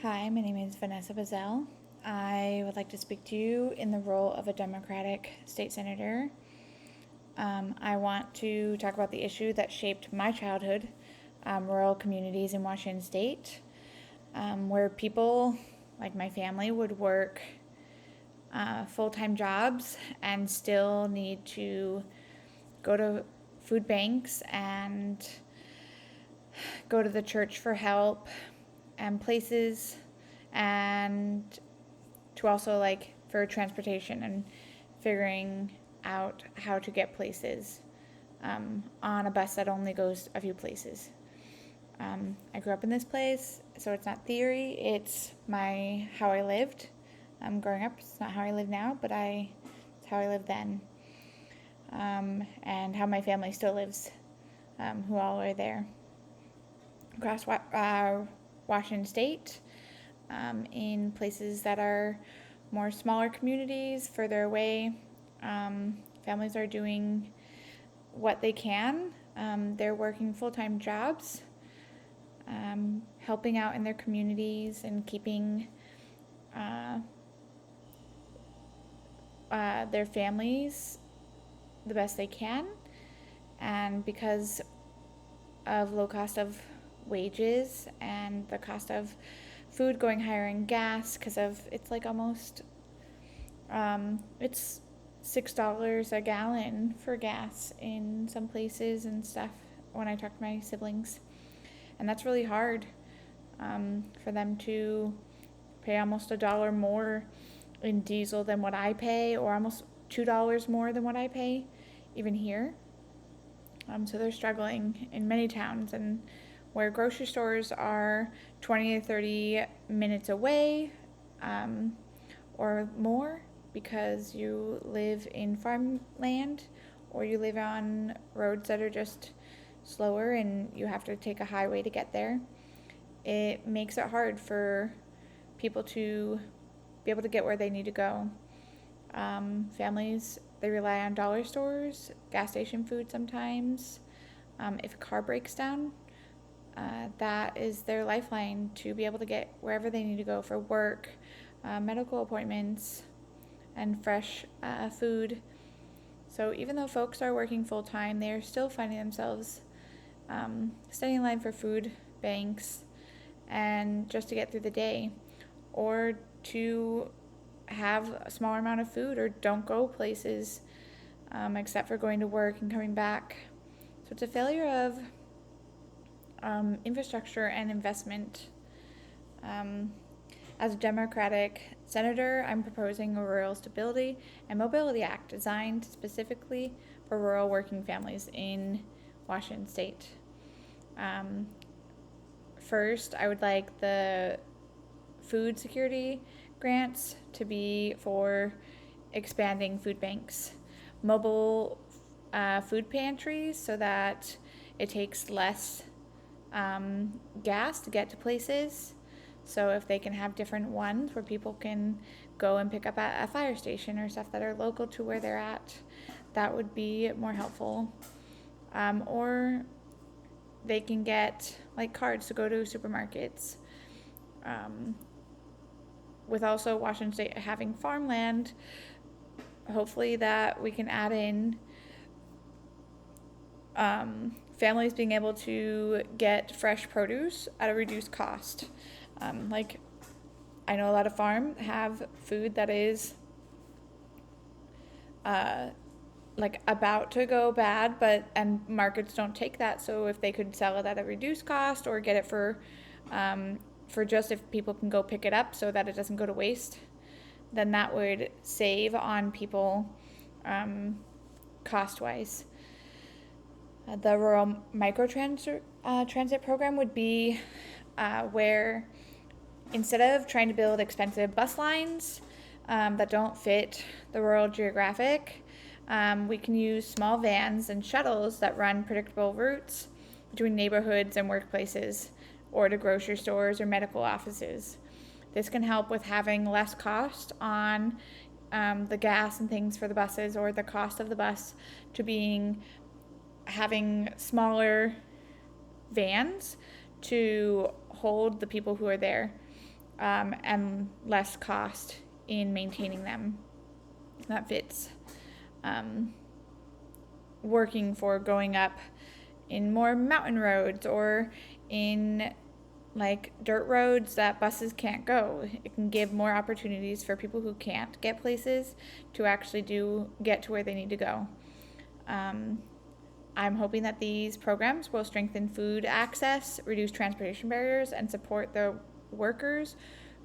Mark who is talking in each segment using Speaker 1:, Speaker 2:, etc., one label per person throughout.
Speaker 1: Hi, my name is Vanessa Bazell. I would like to speak to you in the role of a Democratic state senator. I want to talk about the issue that shaped my childhood, rural communities in Washington state, where people, like my family, would work full-time jobs and still need to go to food banks and go to the church for help and places, and to also for transportation and figuring out how to get places on a bus that only goes a few places. I grew up in this place, so it's not theory, it's how I lived growing up. It's not how I live now, but it's how I lived then, and how my family still lives, who all are there across Washington state, in places that are more smaller communities, further away. Families are doing what they can. They're working full-time jobs, helping out in their communities and keeping their families the best they can. And because of low cost of wages and the cost of food going higher in gas, because of it's almost it's $6 a gallon for gas in some places and stuff when I talk to my siblings, and that's really hard for them to pay almost $1 more in diesel than what I pay, or almost $2 more than what I pay even here. So they're struggling in many towns, and where grocery stores are 20 to 30 minutes away, or more, because you live in farmland or you live on roads that are just slower and you have to take a highway to get there. It makes it hard for people to be able to get where they need to go. Families, they rely on dollar stores, gas station food sometimes. If a car breaks down, that is their lifeline to be able to get wherever they need to go for work, medical appointments, and fresh food. So even though folks are working full-time, they are still finding themselves standing in line for food banks and just to get through the day, or to have a smaller amount of food, or don't go places except for going to work and coming back. So it's a failure of infrastructure and investment. As a Democratic senator, I'm proposing a Rural Stability and Mobility Act designed specifically for rural working families in Washington state. First, I would like the food security grants to be for expanding food banks, mobile food pantries, so that it takes less gas to get to places. So if they can have different ones where people can go and pick up at a fire station or stuff that are local to where they're at, that would be more helpful. Or they can get cards to go to supermarkets. With also Washington state having farmland, hopefully that we can add in families being able to get fresh produce at a reduced cost. I know a lot of farms have food that is about to go bad, and markets don't take that. So if they could sell it at a reduced cost, or get it for just if people can go pick it up so that it doesn't go to waste, then that would save on people cost-wise. The rural microtransit transit program would be where, instead of trying to build expensive bus lines that don't fit the rural geographic, we can use small vans and shuttles that run predictable routes between neighborhoods and workplaces, or to grocery stores or medical offices. This can help with having less cost on the gas and things for the buses, or the cost of the bus to having smaller vans to hold the people who are there. and less cost in maintaining them. That fits working for going up in more mountain roads or in like dirt roads that buses can't go. It can give more opportunities for people who can't get places to actually get to where they need to go. I'm hoping that these programs will strengthen food access, reduce transportation barriers, and support the workers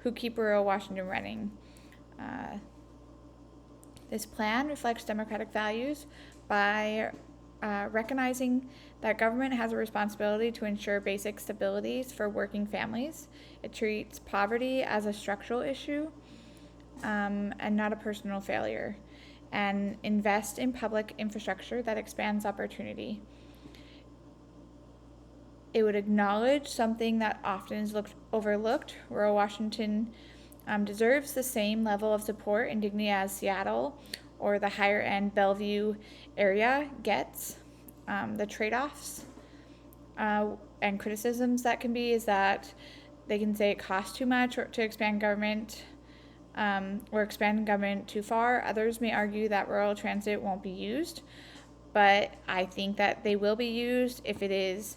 Speaker 1: who keep rural Washington running. This plan reflects democratic values by recognizing that government has a responsibility to ensure basic stabilities for working families. It treats poverty as a structural issue and not a personal failure, and invest in public infrastructure that expands opportunity. It would acknowledge something that often is overlooked. Rural Washington deserves the same level of support and dignity as Seattle or the higher end Bellevue area gets. The trade-offs and criticisms that can be is that they can say it costs too much to expand government or expand government too far. Others may argue that rural transit won't be used, but I think that they will be used if it is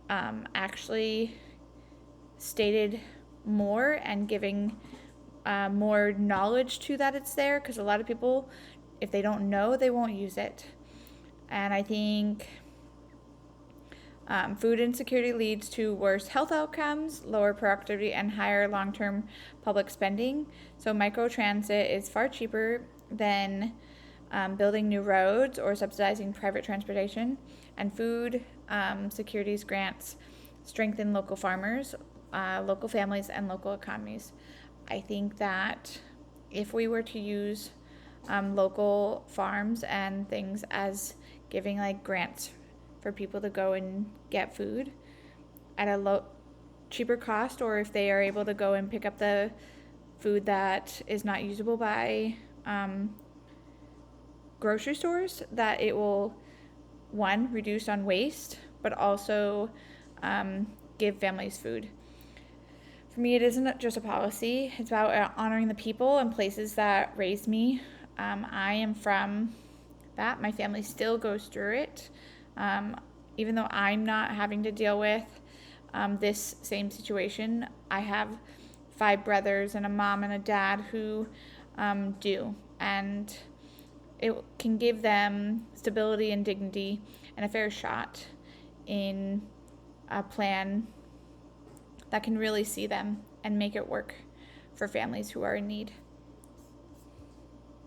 Speaker 1: actually stated more and giving more knowledge to that it's there, because a lot of people, if they don't know, they won't use it. And I think food insecurity leads to worse health outcomes, lower productivity, and higher long-term public spending. So microtransit is far cheaper than building new roads or subsidizing private transportation. And food securities grants strengthen local farmers, local families, and local economies. I think that if we were to use local farms and things as giving like grants for people to go and get food at a cheaper cost, or if they are able to go and pick up the food that is not usable by grocery stores, that it will, one, reduce on waste, but also give families food. For me, it isn't just a policy. It's about honoring the people and places that raised me. I am from that. My family still goes through it. Even though I'm not having to deal with this same situation, I have 5 brothers and a mom and a dad who do. And it can give them stability and dignity and a fair shot in a plan that can really see them and make it work for families who are in need.